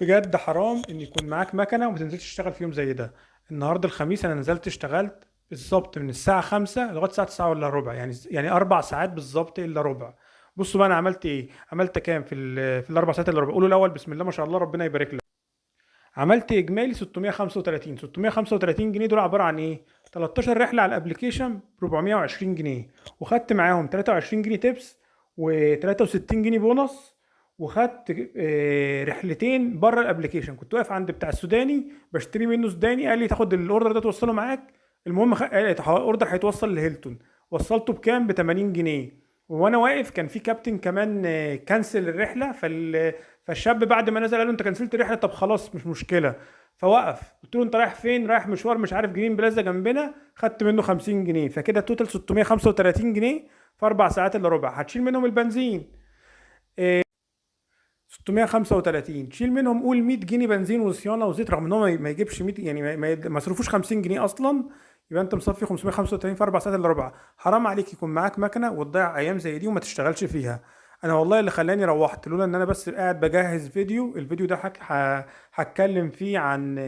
بجد حرام ان يكون معاك مكنه وما تنزلش تشتغل في يوم زي ده. النهارده الخميس انا نزلت اشتغلت بالظبط من الساعه 5 لغايه الساعه 9 الا ربع، يعني 4 ساعات بالظبط الا ربع. بصوا بقى انا عملت ايه، عملت كام في الاربع ساعات الا ربع؟ قولوا الاول بسم الله ما شاء الله ربنا يبارك لك. عملت اجمالي 635 جنيه. دول عباره عن ايه؟ 13 رحله على الابلكيشن ب 420 جنيه، وخدت معاهم 23 جنيه تيبس و63 جنيه بونص. وخدت رحلتين بره الابلكيشن. كنت واقف عند بتاع السوداني بشتري منه سوداني، قال لي تاخد الاوردر ده توصله معاك. المهم قال لي الاوردر هيتوصل لهيلتون. وصلته بكام؟ ب 80 جنيه. وانا واقف كان في كابتن كمان كنسل الرحله. فالشاب بعد ما نزل قال له انت كنسلت الرحله؟ طب خلاص مش مشكله. فوقف، قلت له انت رايح فين؟ رايح مشوار مش عارف جرين بلازا جنبنا. خدت منه 50 جنيه، فكده التوتال 635 جنيه في 4 ساعات الا ربع. هتشيل منهم البنزين 635، تشيل منهم قول 100 جنيه بنزين وصيانه وزيت، رغم ان هو ما يجيبش 100، يعني ما يصرفوش 50 جنيه اصلا. يبقى انت مصفي 535 في 4 ساعات الا ربع. حرام عليك يكون معاك مكنه وتضيع ايام زي دي وما تشتغلش فيها. انا والله اللي خلاني روحت لولا ان انا بس قاعد بجهز الفيديو ده هتكلم فيه عن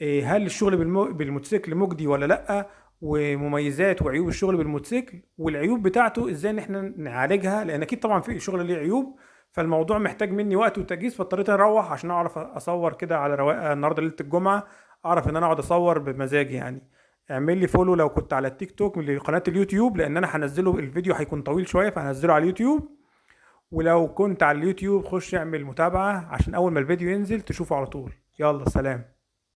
هل الشغل بالموتوسيكل مجدي ولا لا، ومميزات وعيوب الشغل بالموتوسيكل، والعيوب بتاعته ازاي ان احنا نعالجها، لان اكيد طبعا في شغل ليه عيوب. فالموضوع محتاج مني وقت وتجهيز، فاضطريت اروح عشان اعرف اصور كده على رواقه النهارده ليله الجمعه، اعرف ان انا اقعد اصور بمزاجي يعني. اعمل لي فولو لو كنت على التيك توك لقناه اليوتيوب، لان انا هنزله الفيديو هيكون طويل شويه فهنزله على اليوتيوب. ولو كنت على اليوتيوب خش اعمل متابعه عشان اول ما الفيديو ينزل تشوفه على طول. يلا سلام.